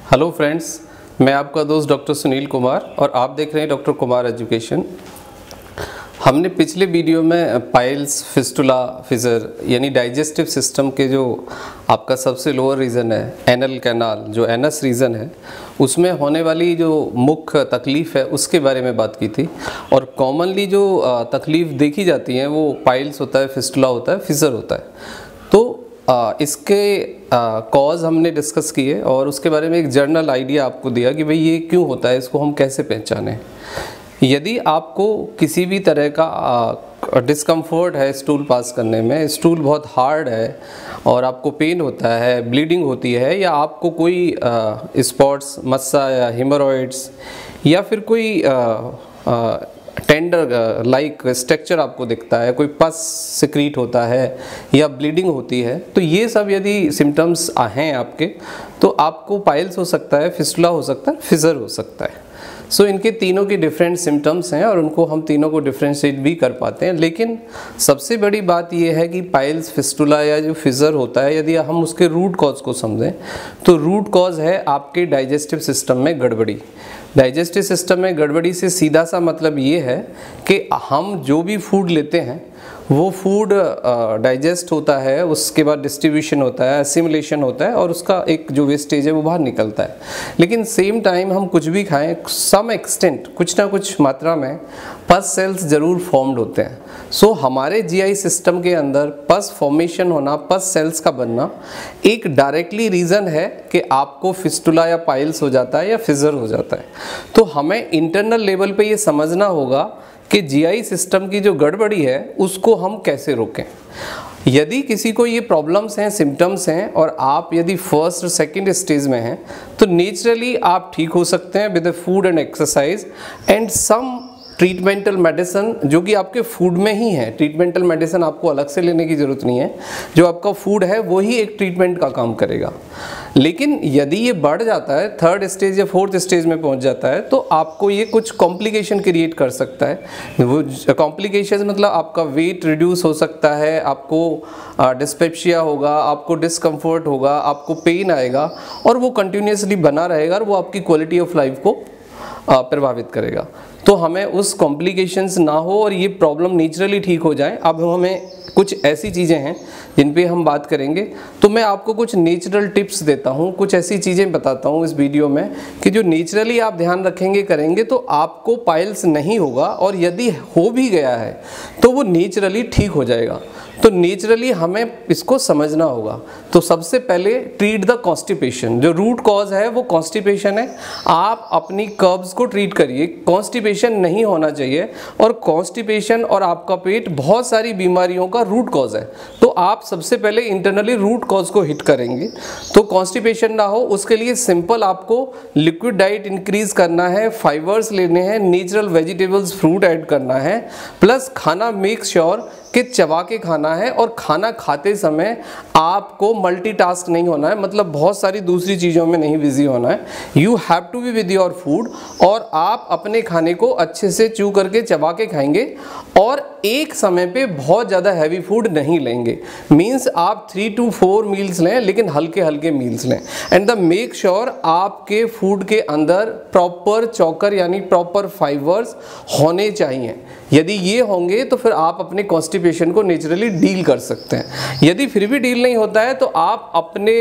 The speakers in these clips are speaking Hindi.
हेलो फ्रेंड्स, मैं आपका दोस्त डॉक्टर सुनील कुमार और आप देख रहे हैं डॉक्टर कुमार एजुकेशन। हमने पिछले वीडियो में पाइल्स, फिस्टुला, फिजर यानी डाइजेस्टिव सिस्टम के जो आपका सबसे लोअर रीजन है एनल कैनाल, जो एनस रीजन है, उसमें होने वाली जो मुख्य तकलीफ़ है उसके बारे में बात की थी। और कॉमनली जो तकलीफ़ देखी जाती है वो पाइल्स होता है, फिस्टुला होता है, फिजर होता है। तो इसके कॉज हमने डिस्कस किए और उसके बारे में एक जर्नल आइडिया आपको दिया कि भाई ये क्यों होता है, इसको हम कैसे पहचानें। यदि आपको किसी भी तरह का डिस्कम्फर्ट है स्टूल पास करने में, स्टूल बहुत हार्ड है और आपको पेन होता है, ब्लीडिंग होती है, या आपको कोई स्पॉट्स, मस्सा या हेमोरॉइड्स या फिर कोई टेंडर लाइक स्ट्रक्चर आपको दिखता है, कोई पस सिक्रीट होता है या ब्लीडिंग होती है, तो ये सब यदि सिम्टम्स हैं आपके, तो आपको पाइल्स हो सकता है, फिस्टुला हो सकता है, फिजर हो सकता है। सो इनके तीनों के डिफरेंट सिम्टम्स हैं और उनको हम तीनों को डिफ्रेंशिएट भी कर पाते हैं। लेकिन सबसे बड़ी बात यह है कि पाइल्स, फिस्टुला या जो फिजर होता है, यदि हम उसके रूट कॉज को समझें तो रूट कॉज है आपके डाइजेस्टिव सिस्टम में गड़बड़ी। डाइजेस्टिव सिस्टम में गड़बड़ी से सीधा सा मतलब ये है कि हम जो भी फूड लेते हैं वो फूड डाइजेस्ट होता है, उसके बाद डिस्ट्रीब्यूशन होता है, असिमिलेशन होता है और उसका एक जो वेस्टेज है वो बाहर निकलता है। लेकिन सेम टाइम हम कुछ भी खाएं, सम एक्सटेंट, कुछ ना कुछ मात्रा में पस सेल्स ज़रूर फॉर्म्ड होते हैं। सो हमारे जीआई सिस्टम के अंदर पस फॉर्मेशन होना, पस सेल्स का बनना एक डायरेक्टली रीज़न है कि आपको फिस्टुला या पाइल्स हो जाता है या फिजर हो जाता है। तो हमें इंटरनल लेवल पे ये समझना होगा कि जीआई सिस्टम की जो गड़बड़ी है उसको हम कैसे रोकें। यदि किसी को ये प्रॉब्लम्स हैं, सिम्टम्स हैं और आप यदि फर्स्ट और सेकंड स्टेज में हैं, तो नेचुरली आप ठीक हो सकते हैं with food and exercise and some treatmental medicine, जो कि आपके फूड में ही है। ट्रीटमेंटल मेडिसिन आपको अलग से लेने की ज़रूरत नहीं है, जो आपका फूड है वही एक ट्रीटमेंट का काम करेगा। लेकिन यदि ये बढ़ जाता है, थर्ड स्टेज या फोर्थ स्टेज में पहुंच जाता है, तो आपको ये कुछ कॉम्प्लिकेशन क्रिएट कर सकता है। वो कॉम्प्लिकेशन मतलब आपका वेट रिड्यूस हो सकता है, आपको डिस्पेप्सिया होगा, आपको डिस्कम्फर्ट होगा, आपको पेन आएगा और वो कंटिन्यूसली बना रहेगा और वो आपकी क्वालिटी ऑफ लाइफ को प्रभावित करेगा। तो हमें उस कॉम्प्लिकेशंस ना हो और ये प्रॉब्लम नेचुरली ठीक हो जाए। अब हमें कुछ ऐसी चीज़ें हैं जिन पे हम बात करेंगे, तो मैं आपको कुछ नेचुरल टिप्स देता हूँ, कुछ ऐसी चीज़ें बताता हूँ इस वीडियो में कि जो नेचुरली आप ध्यान रखेंगे, करेंगे तो आपको पाइल्स नहीं होगा, और यदि हो भी गया है तो वो नेचुरली ठीक हो जाएगा। तो नेचुरली हमें इसको समझना होगा। तो सबसे पहले ट्रीट द कॉन्स्टिपेशन। जो रूट कॉज है वो कॉन्स्टिपेशन है। आप अपनी कर्ब्स को ट्रीट करिए, कॉन्स्टिपेशन नहीं होना चाहिए। और कॉन्स्टिपेशन और आपका पेट बहुत सारी बीमारियों का रूट कॉज है, तो आप सबसे पहले इंटरनली रूट कॉज को हिट करेंगे। तो कॉन्स्टिपेशन ना हो उसके लिए सिंपल आपको लिक्विड डाइट इंक्रीज करना है, फाइबर्स लेने हैं, नेचुरल वेजिटेबल्स, फ्रूट ऐड करना है, प्लस खाना मेक श्योर कि चबा के खाना है। और खाना खाते समय आपको मल्टीटास्क नहीं होना है, मतलब बहुत सारी दूसरी चीज़ों में नहीं बिजी होना है। You have to be with your food, और आप अपने खाने को अच्छे से च्यू करके चबा के खाएंगे और एक समय पे बहुत ज़्यादा हैवी फूड नहीं लेंगे। मीन्स आप 3 to 4 मील्स लें, लेकिन हल्के हल्के मील्स लें। एंड द मेक श्योर आपके फूड के अंदर प्रॉपर चॉकर यानी प्रॉपर फाइबर्स होने चाहिए। यदि ये होंगे तो फिर आप अपने कॉन्स्टिपेशन को नेचुरली डील कर सकते हैं। यदि फिर भी डील नहीं होता है तो आप अपने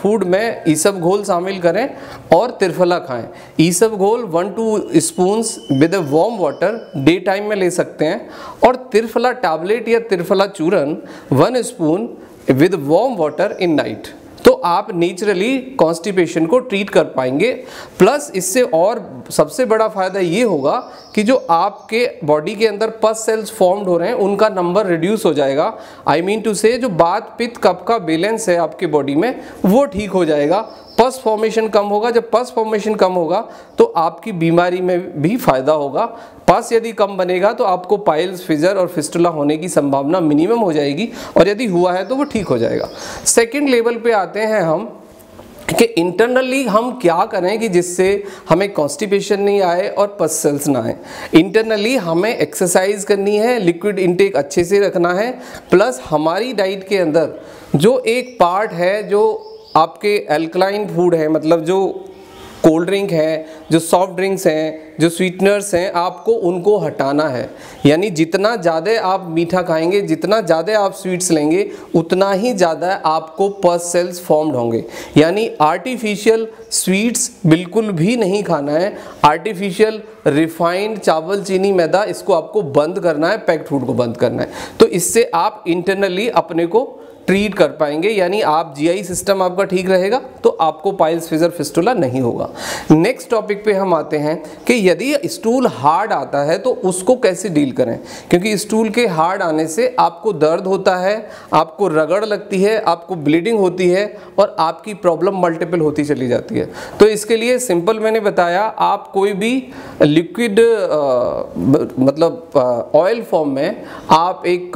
फूड में ईसब घोल शामिल करें और त्रिफला खाएं। ईसब घोल 1-2 spoons with warm water day time में ले सकते हैं, और त्रिफला टैबलेट या त्रिफला चूरन 1 spoon with warm water in night. तो आप नेचुरली कॉन्स्टिपेशन को ट्रीट कर पाएंगे। प्लस इससे और सबसे बड़ा फ़ायदा ये होगा कि जो आपके बॉडी के अंदर पस सेल्स फॉर्म्ड हो रहे हैं उनका नंबर रिड्यूस हो जाएगा। आई मीन टू से जो बात पित्त कफ का बैलेंस है आपके बॉडी में वो ठीक हो जाएगा। पस फॉर्मेशन कम होगा। जब पस फॉर्मेशन कम होगा तो आपकी बीमारी में भी फायदा होगा। पस यदि कम बनेगा तो आपको पाइल्स, फिजर और फिस्टुला होने की संभावना मिनिमम हो जाएगी, और यदि हुआ है तो वो ठीक हो जाएगा। सेकेंड लेवल पे आते हैं हम कि इंटरनली हम क्या करें कि जिससे हमें कॉन्स्टिपेशन नहीं आए और पस सेल्स ना आए। इंटरनली हमें एक्सरसाइज करनी है, लिक्विड इनटेक अच्छे से रखना है, प्लस हमारी डाइट के अंदर जो एक पार्ट है जो आपके एल्कलाइन फूड है, मतलब जो कोल्ड ड्रिंक है, जो सॉफ्ट ड्रिंक्स हैं, जो स्वीटनर्स हैं, आपको उनको हटाना है। यानी जितना ज़्यादा आप मीठा खाएंगे, जितना ज़्यादा आप स्वीट्स लेंगे, उतना ही ज़्यादा आपको पस सेल्स फॉर्म्ड होंगे। यानी आर्टिफिशियल स्वीट्स बिल्कुल भी नहीं खाना है। आर्टिफिशियल रिफाइंड चावल, चीनी, मैदा, इसको आपको बंद करना है, पैक्ड फूड को बंद करना है। तो इससे आप इंटरनली अपने को ट्रीट कर पाएंगे, यानी आप जीआई सिस्टम आपका ठीक रहेगा, तो आपको पाइल्स, फिशर, फिस्टुला नहीं होगा। नेक्स्ट टॉपिक पे हम आते हैं कि यदि स्टूल हार्ड आता है तो उसको कैसे डील करें, क्योंकि स्टूल के हार्ड आने से आपको दर्द होता है, आपको रगड़ लगती है, आपको ब्लीडिंग होती है और आपकी प्रॉब्लम मल्टीपल होती चली जाती है। तो इसके लिए सिंपल मैंने बताया, आप कोई भी लिक्विड मतलब ऑयल फॉर्म में आप एक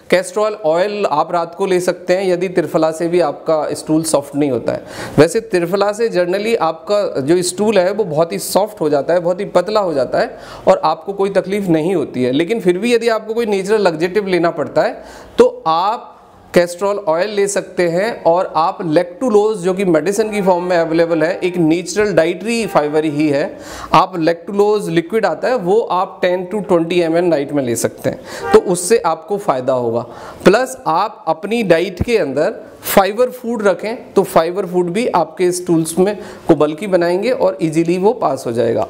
कैस्ट्रॉल ऑयल आप रात को ले सकते हैं, यदि त्रिफला से भी आपका स्टूल सॉफ्ट नहीं होता है। वैसे त्रिफला से जनरली आपका जो स्टूल है वो बहुत ही सॉफ्ट हो जाता है, बहुत ही पतला हो जाता है और आपको कोई तकलीफ नहीं होती है। लेकिन फिर भी यदि आपको कोई नेचुरल लग्जेटिव लेना पड़ता है तो आप कैस्ट्रॉल ऑयल ले सकते हैं, और आप लैक्टुलोज जो कि मेडिसिन की फॉर्म में अवेलेबल है, एक नेचुरल डाइटरी फाइबर ही है, आप लैक्टुलोज लिक्विड आता है वो आप 10 to 20 ml नाइट में ले सकते हैं, तो उससे आपको फ़ायदा होगा। प्लस आप अपनी डाइट के अंदर फाइबर फूड रखें, तो फाइबर फूड भी आपके स्टूल्स में को बल्कि बनाएंगे और इजीली वो पास हो जाएगा।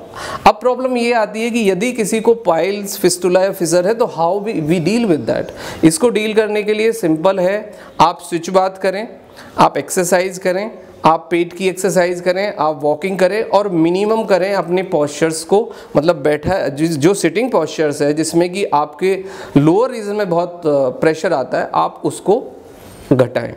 अब प्रॉब्लम ये आती है कि यदि किसी को पाइल्स, फिस्टुला या फिशर है तो how we deal with that. इसको डील करने के लिए सिंपल है, आप स्विच बाथ करें, आप एक्सरसाइज करें, आप पेट की एक्सरसाइज करें, आप वॉकिंग करें और मिनिमम करें अपने पॉस्चर्स को, मतलब बैठा जो सिटिंग पॉस्चर्स है जिसमें कि आपके लोअर रीजन में बहुत प्रेशर आता है, आप उसको घटाएं।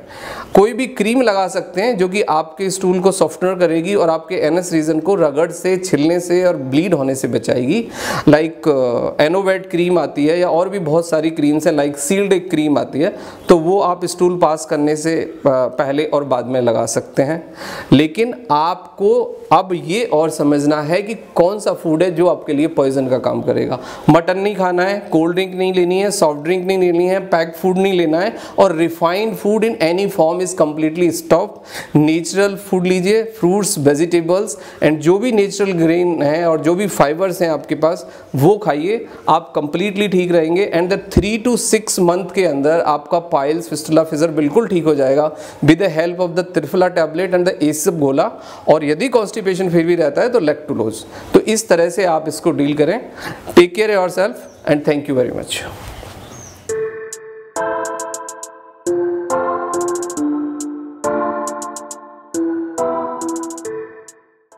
कोई भी क्रीम लगा सकते हैं जो कि आपके स्टूल को सॉफ्टनर करेगी और आपके एनएस रीजन को रगड़ से, छिलने से और ब्लीड होने से बचाएगी। लाइक एनोवेट क्रीम आती है या और भी बहुत सारी क्रीम्स हैं, लाइक सील्ड एक क्रीम आती है, तो वो आप स्टूल पास करने से पहले और बाद में लगा सकते हैं। लेकिन आपको अब ये और समझना है कि कौन सा फूड है जो आपके लिए पॉइजन का काम करेगा। मटन नहीं खाना है, कोल्ड ड्रिंक नहीं लेनी है, सॉफ्ट ड्रिंक नहीं लेनी है, पैक्ड फूड नहीं लेना है, और refined food in any form is completely stop. Natural food लीजिए, फ्रूट्स, वेजिटेबल्स एंड जो भी नेचुरल ग्रेन है और जो भी फाइबर्स हैं आपके पास वो खाइए, आप कंप्लीटली ठीक रहेंगे। एंड द 3 to 6 मंथ के अंदर आपका पाइल्स, फिस्टुला, फिशर बिल्कुल ठीक हो जाएगा with the help of the triphala tablet and the एसिप गोला। और यदि कॉन्स्टिपेशन फिर भी रहता है तो लैक्टुलोज। तो इस तरह से आप इसको डील करें। Take care yourself and thank you very much.